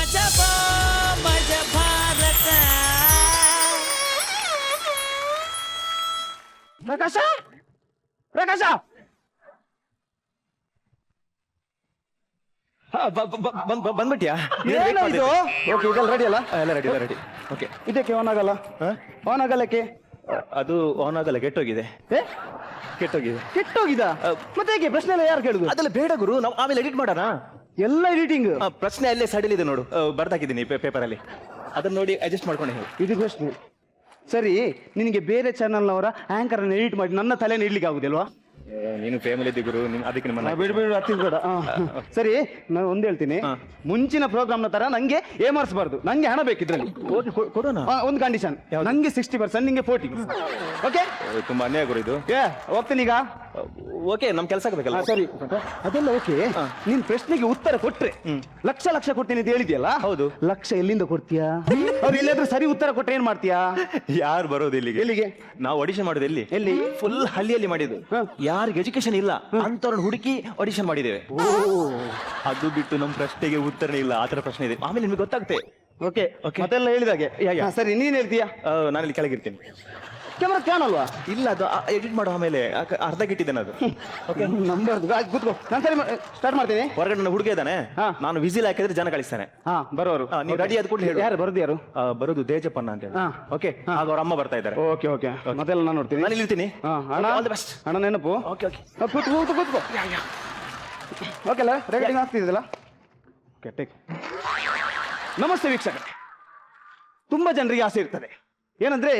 ಗಜಬಾ ಮಜ ಭಾರತ. ಪ್ರಕಾಶ ಪ್ರಕಾಶ ಬಂದ್ಬಿಟ್ಯಾ? ಏನು ಇದು? ಓಕೆ ಇದೆಲ್ಲ ರೆಡಿ ಅಲ್ಲ? ಎಲ್ಲ ರೆಡಿ ರೆಡಿ. ಓಕೆ, ಇದಕ್ಕೆ ಆನ್ ಆಗಲ್ಲ. ಆನ್ ಆಗಲ್ಲಕ್ಕೆ ಅದು ಆನ್ ಆಗಲ್ಲ, ಕೆಟ್ಟೋಗಿದೆ. ಕೆಟ್ಟೋಗಿದೆ. ಕೆಟ್ಟೋಗಿದ ಮತ್ತೆ ಹೇಗೆ? ಪ್ರಶ್ನೆ ಎಲ್ಲ ಯಾರು ಕೇಳುದು? ಅದೆಲ್ಲ ಬೇಡ ಗುರು, ನಾವು ಆಮೇಲೆ ಎಡಿಟ್ ಮಾಡೋಣ. ಎಲ್ಲ ಎಡಿಟಿಂಗ್. ಪ್ರಶ್ನೆ ಅಲ್ಲೇ ಸಡಿಲ್ ಇದೆ ನೋಡು, ಬರ್ದಾಕಿದ್ದೀನಿ ಪೇಪರ್ ಅಲ್ಲಿ, ಅದನ್ನ ನೋಡಿ ಅಡ್ಜಸ್ಟ್ ಮಾಡ್ಕೊಂಡು ಹೇಳಿ. ಇದು ಪ್ರಶ್ನೆ ಸರಿ. ನಿನಗೆ ಬೇರೆ ಚಾನಲ್ನವರ ಆಂಕರ್ ಅನ್ನು ಎಡಿಟ್ ಮಾಡಿ ನನ್ನ ತಲೆಯನ್ನು ಇಡ್ಲಿಕ್ಕೆ ಆಗುದಿಲ್ವಾ? ನೀನು ಫೇಮಲ್ ಇದ್ದಿ ಗುರು, ಅದಕ್ಕೆ ನಿಮ್ಮನ್ನ ಬಿಡು ಬಿಡು, ಹತ್ತಿರ ಬೇಡ. ಸರಿ, ನಾನು ಒಂದ್ ಹೇಳ್ತೀನಿ. ಮುಂಚಿನ ಪ್ರೋಗ್ರಾಮ್ ನ ತರ ನಂಗೆ ಏಮಾರಿಸಬಾರ್ದು. ನಂಗೆ ಹಣ ಬೇಕಿದ್ರಲ್ಲಿ. ಕೊಡೋಣ. ಒಂದು ಕಂಡೀಷನ್, ನಂಗೆ 60%, ನಿಂಗೆ 40. ಓಕೆ? ತುಂಬಾ ಅನ್ಯಾಯ ಗುರು ಇದು. ಹೋಗ್ತೀನಿ ಈಗ. ಓಕೆ, ನಮ್ ಕೆಲಸ ಆಗ್ಬೇಕಲ್ಲ. ಸರಿ, ಅದೆಲ್ಲ ಓಕೆ. ನೀನ್ ಪ್ರಶ್ನೆಗೆ ಉತ್ತರ ಕೊಟ್ರೆ ಲಕ್ಷ ಲಕ್ಷ ಕೊಡ್ತೀನಿ ಅಂತ ಹೇಳಿದ್ಯಲ್ಲ? ಹೌದು. ಲಕ್ಷ ಎಲ್ಲಿಂದ ಕೊಡ್ತೀಯಾ? ಅವ್ರು ಎಲ್ಲಾದ್ರೂ ಸರಿ ಉತ್ತರ ಕೊಟ್ರೆ ಏನ್ ಮಾಡ್ತೀಯಾ? ಯಾರು ಬರೋದು ಇಲ್ಲಿಗೆ? ಎಲ್ಲಿಗೆ? ನಾವು ಆಡಿಷನ್ ಮಾಡೋದು ಎಲ್ಲಿ? ಎಲ್ಲಿ? ಫುಲ್ ಹಳ್ಳಿಯಲ್ಲಿ ಮಾಡಿದ್ದು. ಯಾರಿಗೆ ಎಜುಕೇಶನ್ ಇಲ್ಲ ಅಂತವ್ರನ್ನ ಹುಡುಕಿ ಆಡಿಷನ್ ಮಾಡಿದ್ದೇವೆ. ಅದು ಬಿಟ್ಟು ನಮ್ ಪ್ರಶ್ನೆಗೆ ಉತ್ತರ ಇಲ್ಲ, ಆತರ ಪ್ರಶ್ನೆ ಇದೆ. ಆಮೇಲೆ ನಿಮ್ಗೆ ಗೊತ್ತಾಗುತ್ತೆ. ಓಕೆ, ಮತ್ತೆಲ್ಲ ಹೇಳಿದಾಗೆ. ಸರಿ, ನೀನ್ ಹೇಳ್ತೀಯಾ? ನಾನಿಲ್ಲಿ ಕೆಳಗಿರ್ತೀನಿ. ಕ್ಯಾಮರಾ ಕಾಣಲ್ವಾ? ಇಲ್ಲ, ಅದು ಎಡಿಟ್ ಮಾಡೋ ಆಮೇಲೆ ಅರ್ಧ ಗಿಟ್ಟಿದ್ದೇನೆ ಅದು. ನಂಬರ್ ಕೂತ್ಕೋ. ನಾನು ಸರಿ ಸ್ಟಾರ್ಟ್ ಮಾಡ್ತೀನಿ. ಹೊರಗಡೆ ನನ್ನ ಹುಡುಗ ಇದ್ದಾನೆ, ನಾನು ವಿಸಿಲ್ ಹಾಕಿದ್ರೆ ಜನ ಕಳಿಸ್ತಾನೆ. ಬರೋರು ನೀವು ರೆಡಿ ಆದ ಕೂಡಲೇ ಹೇಳಿ. ಯಾರು ಬರೋದು? ಯಾರು ಬರೋದು? ತೇಜಪ್ಪಣ್ಣ ಅಂತ ಹೇಳಿ. ಓಕೆ, ಆಗ ಅವ್ರ ಅಮ್ಮ ಬರ್ತಾ ಇದ್ದಾರೆ. ಓಕೆ ಓಕೆ, ಮತ್ತೆಲ್ಲ ನಾನು ನೋಡ್ತೀನಿ. ನಾನು ಇಲ್ಲಿರ್ತೀನಿ. ಹಣ ನೆನಪು. ಓಕೆ ಓಕೆ, ಕೂತ್ಕೋ. ಓಕೆ ಅಲ್ಲ, ರೆಕಾರ್ಡಿಂಗ್ ಆಗ್ತಿದ್ದಲ್ಲ? Okay, take. ನಮಸ್ತೆ ವೀಕ್ಷಕರೇ. ತುಂಬಾ ಜನರಿಗೆ ಆಸೆ ಇರ್ತದೆ, ಏನಂದ್ರೆ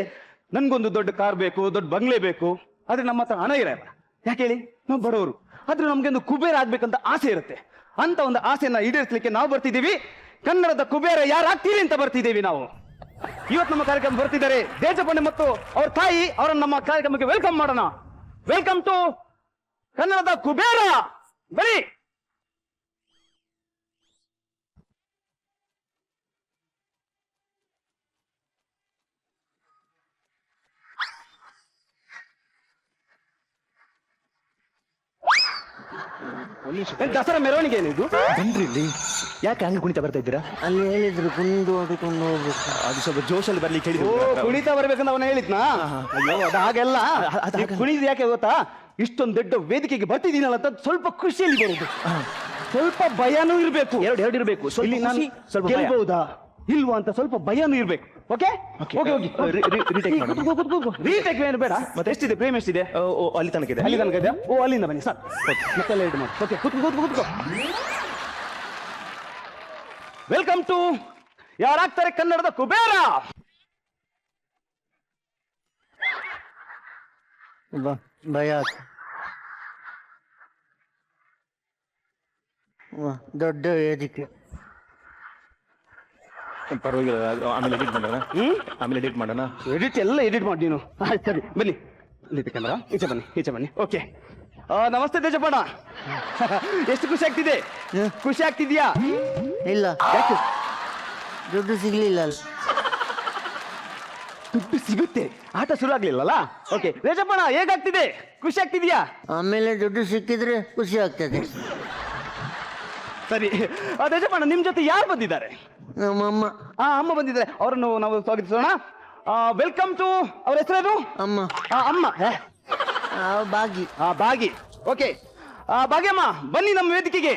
ನನ್ಗೊಂದು ದೊಡ್ಡ ಕಾರ್ ಬೇಕು, ದೊಡ್ಡ ಬಂಗ್ಲೆ ಬೇಕು. ಆದ್ರೆ ನಮ್ಮ ಹತ್ರ ಹಣ ಇರಲ್ಲ. ಯಾಕೆ ಹೇಳಿ? ನಾವು ಬಡವರು. ಆದ್ರೆ ನಮ್ಗೆ ಒಂದು ಕುಬೇರ ಆಗ್ಬೇಕಂತ ಆಸೆ ಇರುತ್ತೆ. ಅಂತ ಒಂದು ಆಸೆಯನ್ನ ಈಡೇರಿಸಲಿಕ್ಕೆ ನಾವು ಬರ್ತಿದ್ದೀವಿ. ಕನ್ನಡದ ಕುಬೇರ ಯಾರಾಗ್ತೀರಿ ಅಂತ ಬರ್ತಿದ್ದೀವಿ ನಾವು. ಇವತ್ತು ನಮ್ಮ ಕಾರ್ಯಕ್ರಮ ಬರ್ತಿದ್ದಾರೆ ದೇಶಪಾಂಡೆ ಮತ್ತು ಅವ್ರ ತಾಯಿ. ಅವರನ್ನು ನಮ್ಮ ಕಾರ್ಯಕ್ರಮಕ್ಕೆ ವೆಲ್ಕಮ್ ಮಾಡೋಣ. ವೆಲ್ಕಮ್ ಟು ಕನ್ನಡದ ಕುಬೇರ. ಬರೀ ದಸರಾ ಮೆರವಣಿಗೆ ಏನಿದು? ಬನ್ರಿ ಇಲ್ಲಿ. ಯಾಕೆ ಹಂಗೆ ಕುಣಿತ ಬರ್ತಾ ಇದ್ದೀರಾ? ಅಲ್ಲಿ ಹೇಳಿದ್ರು ಕುಂದು ಹೊಡ್ಕೊಂಡು ಹೋಗ್ಬೇಕು. ಅದು ಸ್ವಲ್ಪ ಜೋಶಲ್ಲಿ ಬರ್ಲಿಕ್ಕೆ ಹೇಳಿದ್ರು. ಕುಣಿತಾ ಬರ್ಬೇಕಂತ ಅವನ ಹೇಳಿದ್ನಾ? ಅಯ್ಯೋ, ಅದು ಹಾಗೆಲ್ಲ. ಕುಣಿದು ಯಾಕೆ ಗೊತ್ತಾ? ಇಷ್ಟೊಂದು ದೊಡ್ಡ ವೇದಿಕೆಗೆ ಬರ್ತಿದ್ದೀನಲ್ಲ ಅಂತ ಸ್ವಲ್ಪ ಖುಷಿಯಲ್ಲಿ ಬರುದು, ಸ್ವಲ್ಪ ಭಯನೂ ಇರ್ಬೇಕು. ಎರಡು ಇರಬೇಕು. ಇಲ್ಲಿ ನಾನು ಸ್ವಲ್ಪ ಗೆಲ್ಬಹುದಾ ಇಲ್ವಾ ಅಂತ ಸ್ವಲ್ಪ ಭಯನೂ ಇರ್ಬೇಕು. ಓಕೆ, ಹೋಗಿ ಹೋಗಿ ರೀಟೇಕ್ ಏನು ಬೇಡ. ಮತ್ತೆ ಎಷ್ಟಿದೆ ಪ್ರೇಮ್? ಎಷ್ಟಿದೆ? ಅಲ್ಲಿ ತನಕ ಇದೆ. ಅಲ್ಲಿ ತನಕ ಇದೆ. ಅಲ್ಲಿಂದ ಬನ್ನಿ ಸರ್. ಮತ್ತೆಲ್ಲ ಇಟ್ಟು ಮಾಡಿ. ಓಕೆ, ಕೂತ್ಕೋ. ವೆಲ್ಕಮ್ ಟು ಯಾರಾಗ್ತಾರೆ ಕನ್ನಡದ ಕುಬೇರ. ಭಯ ದೊಡ್ಡ ವೇದಿಕೆ. ಪರವಾಗಿಲ್ಲ, ಆಮೇಲೆ ಎಡಿಟ್ ಮಾಡೋಣ. ಎಡಿಟ್ ಎಲ್ಲ ಎಡಿಟ್ ಮಾಡಿ ನೀನು. ಸರಿ, ಬನ್ನಿ. ಕ್ಯಾಮರಾ ಈಚೆ ಬನ್ನಿ. ಓಕೆ, ನಮಸ್ತೆ ತೇಜಪ್ಪಣ್ಣ. ಎಷ್ಟು ಖುಷಿ ಆಗ್ತಿದೆ? ಖುಷಿ ಆಗ್ತಿದ್ಯಾ? ಇಲ್ಲ, ಯಾಕೆ? ದುಡ್ಡು ಸಿಗ್ಲಿಲ್ಲ. ದುಡ್ಡು ಸಿಗುತ್ತೆ, ಆಟ ಶುರು ಆಗ್ಲಿಲ್ಲಲ್ಲ? ಓಕೆ ತೇಜಪ್ಪಣ್ಣ, ಹೇಗಾಗ್ತಿದೆ? ಖುಷಿ ಆಗ್ತಿದ್ಯಾ? ಆಮೇಲೆ ದುಡ್ಡು ಸಿಕ್ಕಿದ್ರೆ ಖುಷಿ ಆಗ್ತದೆ. ಸರಿ, ತೇಜಪ್ಪಣ್ಣ ನಿಮ್ ಜೊತೆ ಯಾರು ಬಂದಿದ್ದಾರೆ? ನಮ್ಮಮ್ಮ. ಅಮ್ಮ ಬಂದಿದ್ದಾರೆ, ಅವರನ್ನು ನಾವು ಸ್ವಾಗತಿಸೋಣ. Welcome to. ಅವ್ರ ಹೆಸರೇನು? ಅಮ್ಮ. ಅಮ್ಮ ಬಾಗಿ. ಬಾಗಿ. ಓಕೆ, ಭಾಗ್ಯಮ್ಮ ಬನ್ನಿ ನಮ್ಮ ವೇದಿಕೆಗೆ.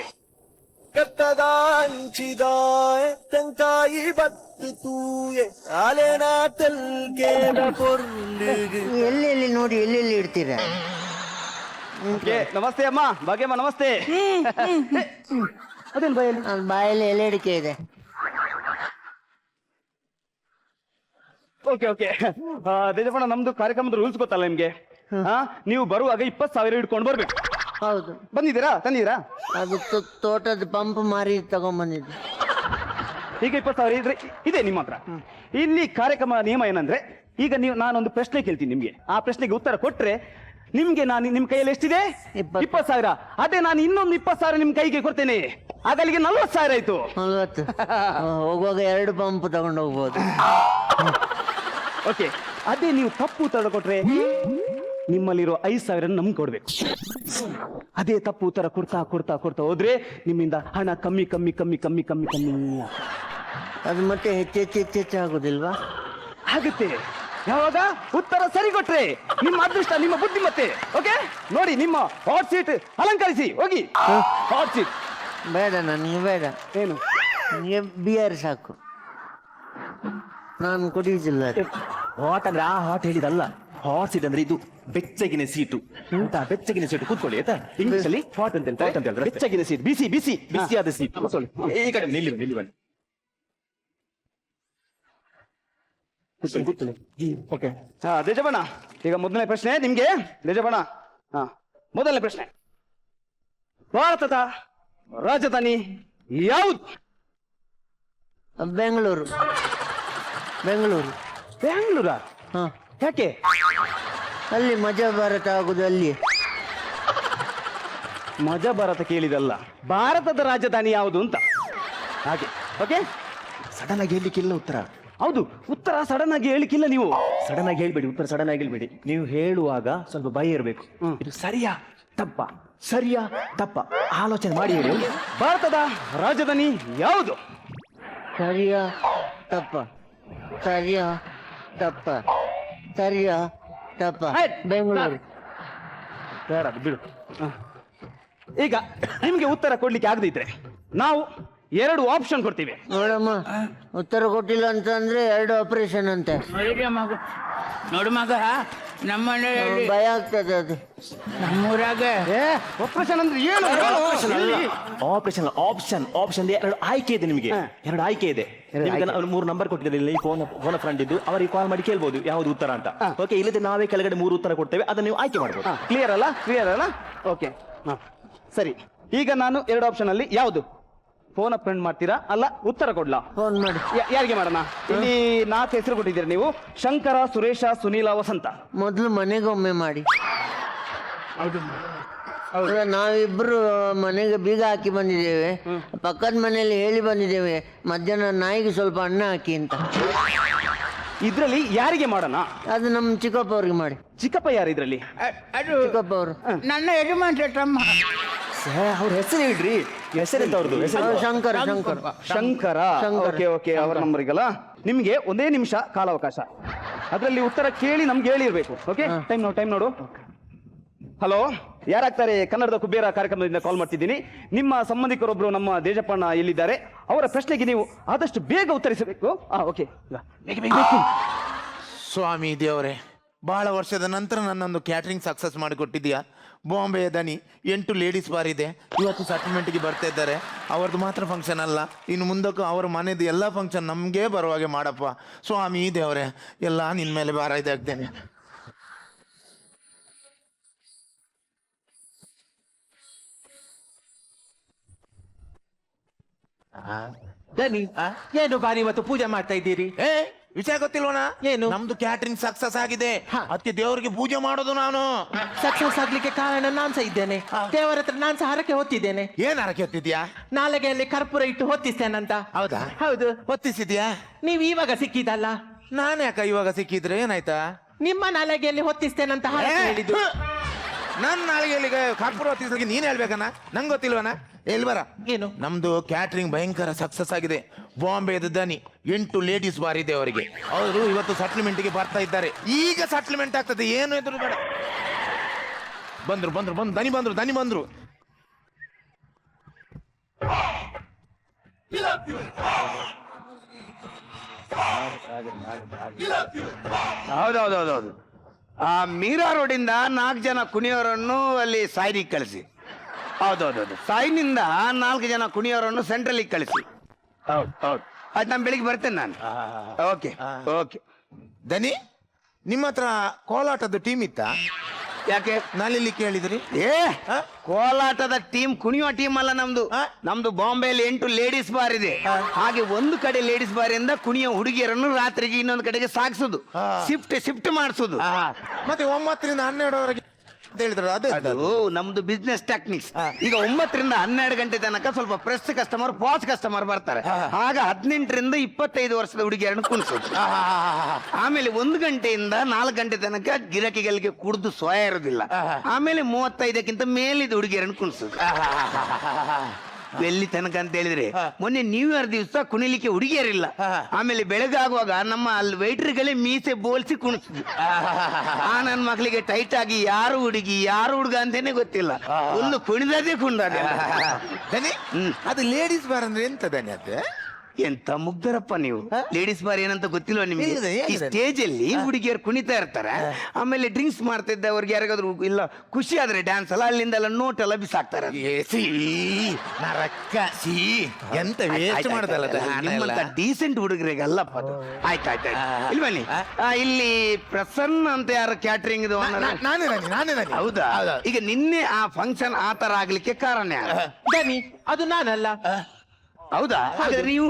ಎಲ್ಲೆಲ್ಲಿ ನೋಡಿ ಎಲ್ಲೆಲ್ಲಿ ಇಡ್ತೀರಾ? ನಮಸ್ತೆ ಅಮ್ಮ. ಭಾಗ್ಯಮ್ಮ ನಮಸ್ತೆ. ಅದೇನು ಬಾಯಲ್ಲಿ? ಬಾಯಲ್ಲಿ ಎಲೆ ಅಡಿಕೆ ಇದೆ. ಓಕೆ ಓಕೆ, ತೇಜಪ್ಪಣ್ಣ ನಮ್ದು ಕಾರ್ಯಕ್ರಮದ ರೂಲ್ಸ್ ಗೊತ್ತಲ್ಲ ನಿಮ್ಗೆ? ನೀವು ಬರುವಾಗ 20,000 ಇಟ್ಕೊಂಡು ಬರ್ಬೇಕು. ಹೌದು. ಬಂದಿದ್ದೀರಾ? ತಂದಿದ್ದೀರಾ? ಅದು ತೋಟದ ಪಂಪ್ ಮಾರಿ ತಗೊಂಡ್ಬಂದಿದ್ದು. ಈಗ 20,000 ಇದ್ರೆ ಇದೆ ನಿಮ್ಮ ಹತ್ರ. ಇಲ್ಲಿ ಕಾರ್ಯಕ್ರಮ ನಿಯಮ ಏನಂದ್ರೆ, ಈಗ ನಾನೊಂದು ಪ್ರಶ್ನೆ ಕೇಳ್ತೀನಿ ನಿಮ್ಗೆ. ಆ ಪ್ರಶ್ನೆಗೆ ಉತ್ತರ ಕೊಟ್ರೆ ನಿಮ್ಗೆ ನಿಮ್ ಕೈಯಲ್ಲಿ ಎಷ್ಟಿದೆ? 20,000. ಅದೇ ನಾನು ಇನ್ನೊಂದು 20,000 ನಿಮ್ ಕೈಗೆ ಕೊಡ್ತೇನೆ. ಆಗ ಅಲ್ಲಿಗೆ 40,000 ಆಯ್ತು. 40. ಹೋಗುವಾಗ 2 ಪಂಪ್ ತಗೊಂಡು ಹೋಗ್ಬೋದು. ಓಕೆ, ಅದೇ ನೀವು ತಪ್ಪು ಉತ್ತರ ಕೊಟ್ರೆ ನಿಮ್ಮಲ್ಲಿರೋ 5,000 ನಮ್ಗೆ ಕೊಡ್ಬೇಕು. ಅದೇ ತಪ್ಪು ಉತ್ತರ ಕೊಡ್ತಾ ಹೋದ್ರೆ ನಿಮ್ಮಿಂದ ಹಣ ಕಮ್ಮಿ. ಅದು ಮತ್ತೆ ಹೆಚ್ಚಾಗುದಿಲ್ವಾ? ಆಗುತ್ತೆ. ಯಾವಾಗ ಉತ್ತರ ಸರಿ ಕೊಟ್ರೆ ನಿಮ್ಮ ಅದೃಷ್ಟ, ನಿಮ್ಮ ಬುದ್ಧಿಮತ್ತೆ. ಓಕೆ, ನೋಡಿ ನಿಮ್ಮ ಹಾಟ್ ಸೀಟ್ ಅಲಂಕರಿಸಿ ಹೋಗಿ. ಹಾಟ್ ಸೀಟ್ ಬೇಡ, ನನಗೆ ಬೇಡ. ಏನು? ನನಗೆ ಬಿಯರ್ ಸಾಕು, ನಾನು ಕುಡಿಯುವುದಿಲ್ಲ. ಹಾಟ್ ಅಂದ್ರೆ ಆ ಹಾಟ್ ಹೇಳಿದಲ್ಲ, ಹಾಟ್ ಸೀಟ್ ಅಂದ್ರೆ ಇದು ಬೆಚ್ಚಗಿನ ಸೀಟು ಅಂತ. ಬೆಚ್ಚಗಿನ ಸೀಟು ಕೂತ್ಕೊಳ್ಳಿ ಆಯ್ತಾ. ಇಂಗ್ಲಿಷ್ ಅಲ್ಲಿ ಹಾಟ್ ಅಂತ ಹೇಳ್ತಾರೆ. ಬೆಚ್ಚಗಿನ ಸೀಟ್, ಬಿಸಿ ಬಿಸಿ ಬಿಸಿಯಾದ ಸೀಟ್. ಈ ಕಡೆ ನಿಲ್ಲಿ ಬನ್ನಿ. ಓಕೆ, ದೇಜಬಣ್ಣ, ಈಗ ಮೊದಲನೇ ಪ್ರಶ್ನೆ ನಿಮ್ಗೆ. ದೇಜಬಣ್ಣ, ಮೊದಲನೇ ಪ್ರಶ್ನೆ, ಭಾರತದ ರಾಜಧಾನಿ ಯಾವುದು? ಬೆಂಗಳೂರು. ಬೆಂಗಳೂರಾ? ಹಾ, ಯಾಕೆ? ಅಲ್ಲಿ ಮಜಾ ಭಾರತ ಆಗುದು ಅಲ್ಲಿ. ಮಜಾ ಭಾರತ ಕೇಳಿದಲ್ಲ, ಭಾರತದ ರಾಜಧಾನಿ ಯಾವುದು ಅಂತ. ಹಾಗೆ. ಓಕೆ, ಸಡನ್ ಆಗಿ ಹೇಳ್ಲಿಕ್ಕಿಲ್ಲ ಉತ್ತರ. ಹೌದು, ಉತ್ತರ ಸಡನ್ ಆಗಿ ಹೇಳಿಕ್ಕಿಲ್ಲ ನೀವು. ಸಡನ್ ಆಗಿ ಹೇಳ್ಬೇಡಿ, ಉತ್ತರ ಸಡನ್ ಆಗಿ ಹೇಳ್ಬೇಡಿ. ನೀವು ಹೇಳುವಾಗ ಸ್ವಲ್ಪ ಭಯ ಇರಬೇಕು. ಇದು ಸರಿಯಾ ತಪ್ಪ, ಸರಿಯಾ ತಪ್ಪ ಆಲೋಚನೆ ಮಾಡಿ ಹೇಳಿ. ಭಾರತದ ರಾಜಧಾನಿ ಯಾವುದು? ಸರಿಯಾ ತಪ್ಪ, ಸರಿಯಾ ತಪ್ಪ, ಸರಿಯಾ ತಪ್ಪ. ಬೆಂಗಳೂರು. ಬೇಡ, ಬಿಡು. ಈಗ ನಿಮ್ಗೆ ಉತ್ತರ ಕೊಡ್ಲಿಕ್ಕೆ ಆಗದಿದ್ರೆ ನಾವು 2 ಆಪ್ಷನ್ ಕೊಡ್ತೀವಿ. ನೋಡಮ್ಮ, ಉತ್ತರ ಕೊಟ್ಟಿಲ್ಲ ಅಂತ ಅಂದ್ರೆ 2 ಆಪರೇಷನ್ ಅಂತೆ. ನೋಡು ಮಗ, ನಮ್ಮ ಮನೆಯಲ್ಲಿ ಭಯ ಆಗ್ತದೆ ಅದು. ನಮ್ಮೂರಾಗ ಆಪರೇಷನ್ ಅಂದ್ರೆ ಏನು? ಆಪರೇಷನ್ ಆಪ್ಷನ್ 2 ಆಯ್ಕೆ ಇದೆ ನಿಮಗೆ. 2 ಆಯ್ಕೆ ಇದೆ. 3 ನಂಬರ್ ಕೊಟ್ಟಿದ್ದಾರೆ. ಫೋನ್ ಫ್ರೆಂಡ್ ಇದ್ದು ಅವರಿಗೆ ಕಾಲ್ ಮಾಡಿ ಕೇಳ್ಬೋದು ಯಾವ್ದು ಉತ್ತರ ಅಂತ. ಓಕೆ, ಇಲ್ಲದೆ ನಾವೇ ಕೆಳಗಡೆ 3 ಉತ್ತರ ಕೊಡ್ತೇವೆ, ಅದನ್ನ ನೀವು ಆಯ್ಕೆ ಮಾಡ್ಬೋದು. ಕ್ಲಿಯರ್ ಅಲ್ಲ? ಓಕೆ, ಸರಿ. ಈಗ ನಾನು 2 ಆಪ್ಷನ್ ಅಲ್ಲಿ ಯಾವುದು? ಫೋನ್ ಫ್ರೆಂಡ್ ಮಾಡ್ತೀರಾ ಅಲ್ಲ ಉತ್ತರ ಕೊಡ್ಲಾ? ಫೋನ್ ಮಾಡಿ. ಯಾರಿಗೆ ಮಾಡೋಣ? ಇಲ್ಲಿ 4 ಹೆಸರು ಕೊಟ್ಟಿದ್ದೀರಿ ನೀವು: ಶಂಕರ, ಸುರೇಶ, ಸುನೀಲ, ವಸಂತ. ಮೊದಲು ಮನೆಗೊಮ್ಮೆ ಮಾಡಿ. ನಾವಿಬ್ರು ಮನೆಗೆ ಬೀಗ ಹಾಕಿ ಬಂದಿದ್ದೇವೆ. ಪಕ್ಕದ ಮನೆಯಲ್ಲಿ ಹೇಳಿ ಬಂದಿದ್ದೇವೆ ಮಧ್ಯಾಹ್ನ ನಾಯಿಗೆ ಸ್ವಲ್ಪ ಅನ್ನ ಹಾಕಿ ಅಂತ. ಇದ್ರಲ್ಲಿ ಯಾರಿಗೆ ಮಾಡೋಣ? ಅದು ನಮ್ಮ ಚಿಕ್ಕಪ್ಪ ಅವ್ರಿಗೆ ಮಾಡಿ. ಚಿಕ್ಕಪ್ಪ ಯಾರು ಇದ್ರಲ್ಲಿ? ಅದು ಚಿಕ್ಕಪ್ಪ ಅವರು ನನ್ನ ಯಜಮಾನ್ರ ತಮ್ಮ. ಅವ್ರ ಹೆಸರು ಹೇಳ್ರಿ, ಹೆಸರೆಂತ ಅವ್ರದ್ದು ಹೆಸರು? ಶಂಕರ. ಓಕೆ, ಅವರ ನಂಬರ್ ಈಗಲ್ಲ. ನಿಮ್ಗೆ 1 ನಿಮಿಷ ಕಾಲಾವಕಾಶ. ಅದರಲ್ಲಿ ಉತ್ತರ ಕೇಳಿ ನಮ್ಗೆ ಹೇಳಿರ್ಬೇಕು. ಓಕೆ, ಟೈಮ್ ನೋಡು. ಹಲೋ, ಯಾರಾಗ್ತಾರೆ? ಕನ್ನಡದ ಕುಬೇರ ಕಾರ್ಯಕ್ರಮದಿಂದ ಕಾಲ್ ಮಾಡ್ತಿದ್ದೀನಿ. ನಿಮ್ಮ ಸಂಬಂಧಿಕರೊಬ್ರು ನಮ್ಮ ದೇಜಪ್ಪಣ್ಣ ಇಲ್ಲಿದ್ದಾರೆ. ಅವರ ಪ್ರಶ್ನೆಗೆ ನೀವು ಆದಷ್ಟು ಬೇಗ ಉತ್ತರಿಸಬೇಕು. ಓಕೆ, ಸ್ವಾಮಿ ದೇವರೇ, ಬಹಳ ವರ್ಷದ ನಂತರ ನನ್ನೊಂದು ಕ್ಯಾಟ್ರಿಂಗ್ ಸಕ್ಸಸ್ ಮಾಡಿಕೊಟ್ಟಿದ್ಯಾ. ಬಾಂಬೆ ದನಿ 8 ಲೇಡೀಸ್ ಬಾರ್ ಇದೆ. ಇವತ್ತು ಸೆಟಲ್ಮೆಂಟ್ಗೆ ಬರ್ತಾ ಇದ್ದಾರೆ. ಅವ್ರದ್ದು ಮಾತ್ರ ಫಂಕ್ಷನ್ ಅಲ್ಲ, ಇನ್ನು ಮುಂದಕ್ಕೂ ಅವ್ರ ಮನೆದು ಎಲ್ಲ ಫಂಕ್ಷನ್ ನಮಗೆ ಬರುವಾಗೆ ಮಾಡಪ್ಪ. ಸ್ವಾಮಿ ದೇವರೇ, ಎಲ್ಲ ನಿನ್ನ ಮೇಲೆ ಭಾರ ಇದಾಗ್ತೇನೆ. ಏನು ಬಾರಿ ಇವತ್ತು ಪೂಜೆ ಮಾಡ್ತಾ ಇದ್ದೀರಿ? ವಿಷಯ ಗೊತ್ತಿಲ್ವನ? ಏನು? ನಮ್ದು ಕ್ಯಾಟ್ರಿಂಗ್ ಸಕ್ಸಸ್ ಆಗಿದೆ. ಅದಕ್ಕೆ ದೇವರಿಗೆ ಪೂಜೆ ಮಾಡೋದು ನಾನು. ಸಕ್ಸಸ್ ಆಗ್ಲಿಕ್ಕೆ ಕಾರಣ ನಾನ್ ಸಹ ಇದ್ದೇನೆ. ದೇವರ ಹತ್ರ ನಾನ್ ಸಹ ಹರಕೆ ಹೊತ್ತಿದ್ದೇನೆ. ಏನ್ ಹರಕೆ ಹೊತ್ತಿದ್ಯಾ? ನಾಲಿಗೆಯಲ್ಲಿ ಕರ್ಪೂರ ಇಟ್ಟು ಹೊತ್ತಿಸ್ತೇನಂತ. ಹೌದಾ? ಹೌದು. ಹೊತ್ತಿಸಿದ್ಯಾ? ನೀವ್ ಇವಾಗ ಸಿಕ್ಕಿದಲ್ಲ. ನಾನು ಯಾಕ ಇವಾಗ ಸಿಕ್ಕಿದ್ರೆ ಏನಾಯ್ತಾ? ನಿಮ್ಮ ನಾಲಿಗೆಯಲ್ಲಿ ಹೊತ್ತಿಸ್ತೇನಂತ ಹರಕೆ ಹೇಳಿದ್ದು. ನನ್ನ ನಾಳೆಗೆ ಕರ್ಪೂರ ಹೊತ್ತಿಸಲಿಕ್ಕೆ ನೀನ್ ಹೇಳ್ಬೇಕನ್ನ? ನಂಗೆ ಗೊತ್ತಿಲ್ವನ? ಎಲ್ಬರ ಏನು? ನಮ್ದು ಕ್ಯಾಟ್ರಿಂಗ್ ಭಯಂಕರ ಸಕ್ಸಸ್ ಆಗಿದೆ. ಬಾಂಬೆದ ದನಿ 8 ಲೇಡೀಸ್ ಬಾರ್ ಇದೆ ಅವರಿಗೆ. ಅವರು ಇವತ್ತು ಸೆಟ್ಲ್ಮೆಂಟ್ಗೆ ಬರ್ತಾ ಇದ್ದಾರೆ. ಈಗ ಸೆಟ್ಲ್ಮೆಂಟ್ ಆಗ್ತದೆ, ಏನು ಎದುರು ಬೇಡ. ಬಂದ್ರು ದನಿ ಬಂದ್ರು. ಹೌದೌದೌದೌದು. ಆ ಮೀರಾ ರೋಡಿಂದ 4 ಜನ ಕುಣಿಯೋರನ್ನು ಅಲ್ಲಿ ಸಾಯಿನಿಗೆ ಕಳಿಸಿ. ಹೌದೌದೌದು, ಸಾಯಿನಿಂದ 4 ಜನ ಕುಣಿಯೋರನ್ನು ಸೆಂಟ್ರಲಿಗೆ ಕಳಿಸಿ. ಹೌದು, ಆಯ್ತು, ನಾನು ಬೆಳಿಗ್ಗೆ ಬರ್ತೇನೆ ನಾನು. ಓಕೆ. ದನಿ, ನಿಮ್ಮ ಹತ್ರ ಕೋಲಾಟದ ಟೀಮ್ ಇತ್ತಾ? ಯಾಕೆ ನಾಲಿಲ್ಲಿ ಕೇಳಿದ್ರಿ? ಕೋಲಾಟದ ಟೀಮ್ ಕುಣಿಯುವ ಟೀಮ್ ಅಲ್ಲ ನಮ್ದು. ನಮ್ದು ಬಾಂಬೆಯಲ್ಲಿ 8 ಲೇಡೀಸ್ ಬಾರ್ ಇದೆ. ಹಾಗೆ ಒಂದು ಕಡೆ ಲೇಡೀಸ್ ಬಾರ್ ಇಂದ ಕುಣಿಯೋ ಹುಡುಗಿಯರನ್ನು ರಾತ್ರಿಗೆ ಇನ್ನೊಂದು ಕಡೆಗೆ ಸಾಗಿಸುದು, ಶಿಫ್ಟ್ ಮಾಡಿಸುದು. ಮತ್ತೆ 9 ರಿಂದ 12 ಅಂತ ಹೇಳಿದ್ರು, ಅದು ನಮ್ದು ಬಿಸ್ನೆಸ್ ಟೆಕ್ನಿಕ್ಸ್. ಈಗ 9 ರಿಂದ 12 ಗಂಟೆ ತನಕ ಸ್ವಲ್ಪ ಪ್ರೆಸ್ ಕಸ್ಟಮರ್, ಪಾಸ್ ಕಸ್ಟಮರ್ ಬರ್ತಾರೆ. ಆಗ 18 ರಿಂದ 25 ವರ್ಷದ ಹುಡುಗಿಯರನ್ನು ಕುಣಿಸೋದು. ಆಮೇಲೆ 1 ಗಂಟೆಯಿಂದ 4 ಗಂಟೆ ತನಕ ಗಿರಾಕಿಗಳಿಗೆ ಕುಡಿದು ಸ್ವಯ ಇರೋದಿಲ್ಲ. ಆಮೇಲೆ 35ಕ್ಕಿಂತ ಮೇಲಿದ ಹುಡುಗಿಯರನ್ನು ಕುಣಿಸೋದು. ಎಲ್ಲಿ ತನಕ ಅಂತ ಹೇಳಿದ್ರೆ ಮೊನ್ನೆ ನ್ಯೂ ಇಯರ್ ದಿವಸ ಕುಣಿಲಿಕ್ಕೆ ಹುಡುಗಿಯರಿಲ್ಲ. ಆಮೇಲೆ ಬೆಳಗಾಗುವಾಗ ನಮ್ಮ ಅಲ್ಲಿ ವೈಟ್ರಿಗಳೇ ಮೀಸೆ ಬೋಲ್ಸಿ ಕುಣಿಸಿದ್ರು. ಆ ನನ್ನ ಮಕ್ಕಳಿಗೆ ಟೈಟ್ ಆಗಿ ಯಾರು ಹುಡುಗಿ ಯಾರು ಹುಡುಗ ಅಂತೇನೆ ಗೊತ್ತಿಲ್ಲ. ಒಂದು ಕುಣಿದದೇ ಕುಣಿದದೆ. ದನಿ ಅದು ಲೇಡೀಸ್ ಬಾರ್ ಅಂದ್ರೆ ಎಂತ ದನಿ ಅದು? ಎಂತ ಮುಗ್ಧರಪ್ಪ ನೀವು. ಲೇಡೀಸ್ ಬಾರ್ ಏನಂತ ಗೊತ್ತಿಲ್ವಾ ನಿಮ್ಗೆ? ಇಲ್ಲ, ಈ ಹೇಗಿದೆ? ಸ್ಟೇಜ್ ಅಲ್ಲಿ ಹುಡುಗಿಯರು ಕುಣಿತಾ ಇರ್ತಾರೆ. ಆಮೇಲೆ ಡ್ರಿಂಕ್ಸ್ ಮಾಡ್ತಾ ಇದ್ದ ಅವ್ರಿಗೆ ಯಾರಿಗಾದ್ರು ಇಲ್ಲ ಖುಷಿ ಆದ್ರೆ ಡ್ಯಾನ್ಸ್ ಅಲ್ಲ ಅಲ್ಲಿಂದ ನೋಟ್ ಎಲ್ಲ ಬಿಸಾಕ್ತಾರೆ. ನರಕ್ಕ ಸಿ ಎಂತ ವೇಸ್ಟ್ ಮಾಡ್ದಲ್ಲ ಅದು ಹಣ ಎಲ್ಲ. ನಿಮ್ಮಂತ ಡೀಸೆಂಟ್ ಹುಡುಗರಿಗೆ ಅಲ್ಲಪ್ಪ ಅದು. ಆಯ್ತಾಯ್ತು ಇಲ್ಲಿ ಬನ್ನಿ. ಇಲ್ಲಿ ಪ್ರಸನ್ನ ಅಂತ ಯಾರು ಕ್ಯಾಟ್ರಿಂಗ್ ಇದು owner? ನಾನೇ ದನಿ. ಹೌದಾ? ಈಗ ನಿನ್ನೆ ಆ ಫಂಕ್ಷನ್ ಆ ತರ ಆಗ್ಲಿಕ್ಕೆ ಕಾರಣ ಯಾರು? ದನಿ ಅದು ನಾನಲ್ಲ. ಹೌದಾ? ಹಾಗಾದ್ರೆ ನೀವು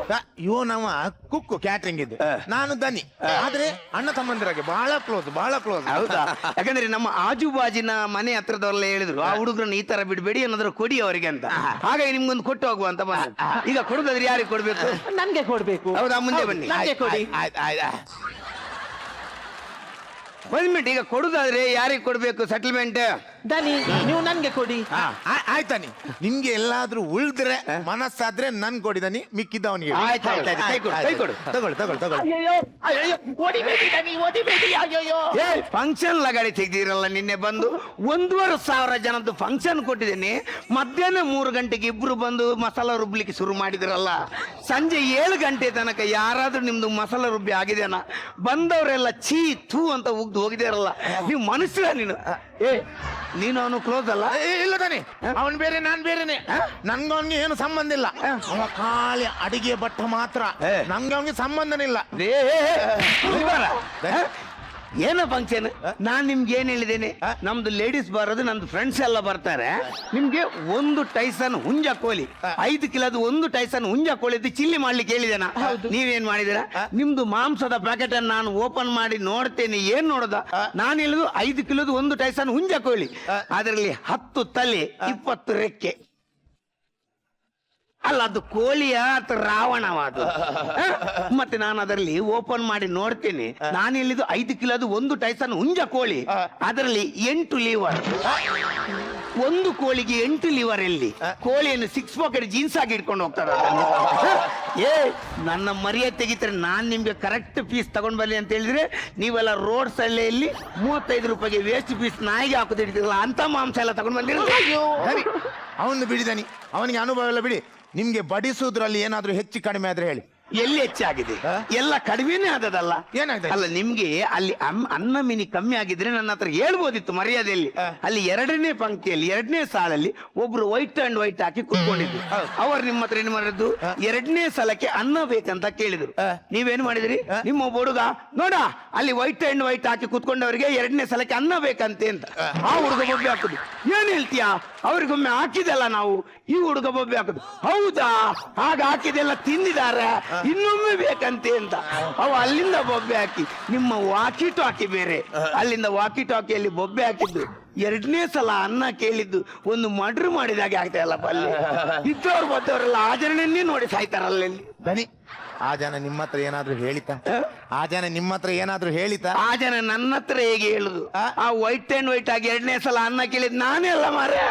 ಇವ್ ನಮ್ಮ ಕುಕ್ಕು ಕ್ಯಾಟ್ರಿಂಗ್ ಇದ್ದು, ನಾನು ದನಿ. ಆದ್ರೆ ಅಣ್ಣ ತಮ್ಮಂದಿರಾಗೆ ಬಹಳ ಕ್ಲೋಸ್. ಹೌದಾ? ಯಾಕಂದ್ರೆ ನಮ್ಮ ಆಜುಬಾಜಿನ ಮನೆ ಹತ್ರದವರೆಲ್ಲ ಹೇಳಿದ್ರು ಆ ಹುಡುಗರನ್ನ ಈ ತರ ಬಿಡ್ಬೇಡಿ ಏನಾದ್ರು ಕೊಡಿ ಅವರಿಗೆ ಅಂತ. ಹಾಗಾಗಿ ನಿಮ್ಗೊಂದು ಕೊಟ್ಟು ಹೋಗುವ ಅಂತ ಬಂದ. ಈಗ ಕೊಡುದಾದ್ರೆ ಯಾರಿಗೆ ಕೊಡ್ಬೇಕು? ನನ್ಗೆ ಕೊಡ್ಬೇಕು. ಹೌದಾ? ಮುಂದೆ ಬನ್ನಿ. ನನ್ಗೆ ಕೊಡಿ. ಒಂದ್ ಮಿನಿಟ್. ಈಗ ಕೊಡುದಾದ್ರೆ ಯಾರಿಗೆ ಕೊಡ್ಬೇಕು ಸೆಟಲ್ಮೆಂಟ್? ದನಿ ನೀವು ನನ್ಗೆ ಕೊಡಿ. ಆಯ್ತಾನಿ. ನಿಮ್ಗೆ ಎಲ್ಲಾದ್ರೂ ಉಳ್ದ್ರೆ ಮನಸ್ಸಾದ್ರೆ ನನ್ ಕೊಡಿದನಿ, ಮಿಕ್ಕಿದ್ದ ಅವನಿಗೆ. ಆಯ್ತಾಯ್ತು. ಕೈ ಕೊಡು. ತಗೊಳ್ಳಿ. ಅಯ್ಯೋ ಅಯ್ಯೋ ಓದಿಬೇಡಿ ದನಿ ಓದಿಬೇಡಿ. ಅಯ್ಯೋ ಫಂಕ್ಷನ್ ಲಗಾಡಿ ತೆಗ್ದಿರಲ್ಲ ನಿನ್ನೆ ಬಂದು. 1,500 ಜನದ್ದು ಫಂಕ್ಷನ್ ಕೊಟ್ಟಿದ್ದೇನೆ. ಮಧ್ಯಾಹ್ನ 3 ಗಂಟೆಗೆ ಇಬ್ರು ಬಂದು ಮಸಾಲ ರುಬ್ಲಿಕ್ಕೆ ಶುರು ಮಾಡಿದ್ರಲ್ಲ. ಸಂಜೆ 7 ಗಂಟೆ ತನಕ ಯಾರಾದ್ರೂ ನಿಮ್ದು ಮಸಾಲ ರುಬ್ಬಿ ಆಗಿದೆನಾ? ಬಂದವರೆಲ್ಲ ಛೀ ಥೂ ಅಂತ ಉಗ್ದು ಹೋಗಿದಾರಲ್ಲ. ನೀವು ಮನುಷ್ಯ ನೀನು. ನೀನು ಅವನು ಕ್ಲೋಸ್ ಅಲ್ಲ? ಇಲ್ಲ ತಾನೆ, ಅವನ್ ಬೇರೆ ನಾನ್ ಬೇರೆನೆ. ನನ್ಗೆ ಅವನ್ಗೆ ಏನು ಸಂಬಂಧ ಇಲ್ಲ. ಅವ ಖಾಲಿ ಅಡಿಗೆ ಭಟ್ಟ ಮಾತ್ರ. ನಂಗೆ ಅವನಿಗೆ ಸಂಬಂಧನೇ ಇಲ್ಲ. ಏನೋ ಫಂಕ್ಷನ್? ನಾನ್ ನಿಮ್ಗೆ ಏನ್ ಹೇಳಿದ್ದೇನೆ? ನಮ್ದು ಲೇಡೀಸ್ ಬರೋದು, ನಮ್ದು ಫ್ರೆಂಡ್ಸ್ ಎಲ್ಲ ಬರ್ತಾರೆ. ನಿಮ್ಗೆ 1 ಟೈಸನ್ ಹುಂಜ ಕೋಳಿ, 5 ಕಿಲೋದು 1 ಟೈಸನ್ ಹುಂಜ ಕೋಳಿದ್ದು ಚಿಲ್ಲಿ ಮಾಡ್ಲಿಕ್ಕೆ ಹೇಳಿದೇನಾ? ನೀವೇನ್ ಮಾಡಿದೀರಾ? ನಿಮ್ದು ಮಾಂಸದ ಪ್ಯಾಕೆಟ್ ಅನ್ನು ನಾನು ಓಪನ್ ಮಾಡಿ ನೋಡ್ತೇನೆ. ಏನ್ ನೋಡೋದ? ನಾನು ಹೇಳಿದ್ರು 5 ಕಿಲೋದು 1 ಟೈಸನ್ ಹುಂಜ ಕೋಳಿ, ಅದರಲ್ಲಿ 10 ತಲೆ 20 ರೆಕ್ಕೆ. ಅಲ್ಲ, ಅದು ಕೋಳಿಯ ಅಥವಾ ರಾವಣವಾದ? ಮತ್ತೆ ನಾನು ಅದರಲ್ಲಿ ಓಪನ್ ಮಾಡಿ ನೋಡ್ತೇನೆ. ನಾನು ಹೇಳಿದ್ದು 5 ಕಿಲೋದು 1 ಟೈಸನ್ ಹುಂಜ ಕೋಳಿ, ಅದರಲ್ಲಿ 8 ಲಿವರ್. 1 ಕೋಳಿಗೆ 8 ಲಿವರ್ ಎಲ್ಲಿ? ಕೋಳಿಯನ್ನು 6 ಪಾಕೆಟ್ ಜೀನ್ಸ್ ಆಗಿ ಇಟ್ಕೊಂಡು ಹೋಗ್ತಾರೆ. ನನ್ನ ಮರ್ಯಾದೆ ತೆಗಿತಾರೆ. ನಾನ್ ನಿಮ್ಗೆ ಕರೆಕ್ಟ್ ಪೀಸ್ ತಗೊಂಡ್ ಬರ್ಲಿ ಅಂತ ಹೇಳಿದ್ರೆ ನೀವೆಲ್ಲ ರೋಡ್ ಸಳ್ಳೆಯಲ್ಲಿ 35 ರೂಪಾಯಿಗೆ ವೇಸ್ಟ್ ಪೀಸ್ ನಾಯಿಗೆ ಹಾಕೋದು ಹಿಡಿತಿರಲ್ಲ, ಅಂತ ಮಾಂಸ ಎಲ್ಲ ತಗೊಂಡ್ ಬಂದಿರ. ಅವನು ಬಿಡಿದನಿ, ಅವನಿಗೆ ಅನುಭವ ಎಲ್ಲ ಬಿಡಿ. ನಿಮ್ಗೆ ಬಡಿಸುದ್ರಲ್ಲಿ ಏನಾದ್ರೂ ಹೆಚ್ಚು ಕಡಿಮೆ ಆದ್ರೆ ಹೇಳಿ. ಎಲ್ಲಿ ಹೆಚ್ಚಾಗಿದೆ? ಎಲ್ಲ ಕಡಿಮೆನೇ ಆದದಲ್ಲ. ಏನಾಗಿದೆ? ಅಲ್ಲ, ನಿಮ್ಗೆ ಅಲ್ಲಿ ಅನ್ನ ಮಿನಿ ಕಮ್ಮಿ ಆಗಿದ್ರೆ ನನ್ನ ಹತ್ರ ಹೇಳ್ಬೋದಿತ್ತು ಮರ್ಯಾದೆಯಲ್ಲಿ. ಅಲ್ಲಿ 2ನೇ ಪಂಕ್ತಿಯಲ್ಲಿ 2ನೇ ಸಾಲಲ್ಲಿ ಒಬ್ರು ವೈಟ್ ಅಂಡ್ ವೈಟ್ ಹಾಕಿ ಕೂತ್ಕೊಂಡಿದ್ರು. ಅವರು ನಿಮ್ಮ ಹತ್ರ ಏನ್ ಮಾಡಿದ್ರು? 2ನೇ ಸಲಕ್ಕೆ ಅನ್ನ ಬೇಕಂತ ಕೇಳಿದ್ರು. ನೀವೇನ್ ಮಾಡಿದ್ರಿ? ನಿಮ್ಮ ಒಬ್ಬ ಹುಡುಗ ನೋಡ ಅಲ್ಲಿ ವೈಟ್ ಅಂಡ್ ವೈಟ್ ಹಾಕಿ ಕೂತ್ಕೊಂಡವರಿಗೆ 2ನೇ ಸಲಕ್ಕೆ ಅನ್ನ ಬೇಕಂತೆ ಅಂತ ಆ ಹುಡುಗ ಬೊಬ್ಬೆ ಹಾಕುದು. ಏನ್ ಹೇಳ್ತೀಯಾ? ಅವ್ರಿಗೊಮ್ಮೆ ಹಾಕಿದಲ್ಲ ನಾವು, ಈ ಹುಡುಗ ಬೊಬ್ಬೆ ಹಾಕುದು. ಹೌದಾ? ಆಗ ಹಾಕಿದೆಲ್ಲ ತಿಂದಿದ್ದಾರೆ, ಇನ್ನೊಮ್ಮೆ ಬೇಕಂತೆ ಅಂತ. ಅವು ಅಲ್ಲಿಂದ ಬೊಬ್ಬೆ ಹಾಕಿ ನಿಮ್ಮ ವಾಕಿ ಟಾಕಿ ಬೇರೆ, ಅಲ್ಲಿಂದ ವಾಕಿ ಟಾಕಿಯಲ್ಲಿ ಬೊಬ್ಬೆ ಹಾಕಿದ್ದು. 2ನೇ ಸಲ ಅನ್ನ ಕೇಳಿದ್ದು ಒಂದು ಮರ್ಡರ್ ಮಾಡಿದಾಗೆ ಆಗ್ತಾ ಇಲ್ಲಪ್ಪ. ಅಲ್ಲಿ ಇದ್ದವ್ರು ಬದ್ದವರೆಲ್ಲ ಆಚರಣೆಯನ್ನೇ ನೋಡಿ ಸಾಯ್ತಾರಲ್ಲ. ದನಿ, ಆ ಜನ ನಿಮ್ಮ ಹತ್ರ ಏನಾದ್ರೂ ಹೇಳಿತಾ? ಆ ಜನ ನಿಮ್ಮ ಹತ್ರ ಏನಾದ್ರೂ ಹೇಳಿತಾ? ಆ ಜನ ನನ್ನ ಹತ್ರ ಹೇಗೆ ಹೇಳುದು? ಆ ವೈಟ್ ಅಂಡ್ ವೈಟ್ ಆಗಿ 2ನೇ ಸಲ ಅನ್ನ ಕೇಳಿದ್ ನಾನೇ ಅಲ್ಲ ಮಾರ್ರೆ.